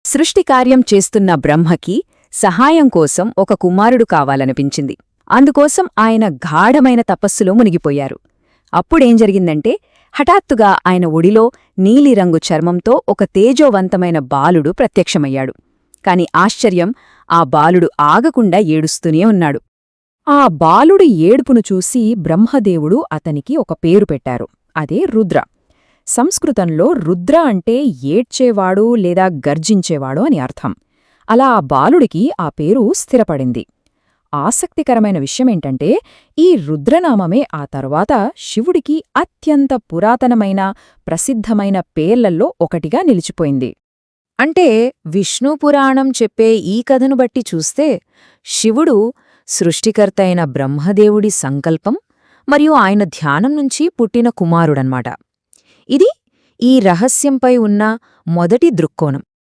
సృష్టికార్యం చేస్తున్న బ్రహ్మకి సహాయం కోసం ఒక కుమారుడు కావాలనిపించింది. అందుకోసం ఆయన గాఢమైన తపస్సులో మునిగిపోయారు. అప్పుడేం జరిగిందంటే, హఠాత్తుగా ఆయన ఒడిలో నీలిరంగు చర్మంతో ఒక తేజోవంతమైన బాలుడు ప్రత్యక్షమయ్యాడు. కాని ఆశ్చర్యం, ఆ బాలుడు ఆగకుండా ఏడుస్తూనే ఉన్నాడు. ఆ బాలుడి ఏడుపును చూసి బ్రహ్మదేవుడు అతనికి ఒక పేరు పెట్టారు. అదే రుద్ర. సంస్కృతంలో రుద్ర అంటే ఏడ్చేవాడు లేదా గర్జించేవాడు అని అర్థం. అలా ఆ బాలుడికి ఆ పేరు స్థిరపడింది. ఆసక్తికరమైన విషయమేంటంటే, ఈ రుద్రనామమే ఆ తరువాత శివుడికి అత్యంత పురాతనమైన ప్రసిద్ధమైన పేర్లల్లో ఒకటిగా నిలిచిపోయింది. అంటే విష్ణుపురాణం చెప్పే ఈ కథను బట్టి చూస్తే, శివుడు సృష్టికర్తైన బ్రహ్మదేవుడి సంకల్పం మరియు ఆయన ధ్యానం నుంచి పుట్టిన కుమారుడన్మాట. ఇది ఈ రహస్యంపై ఉన్న మొదటి దృక్కోణం.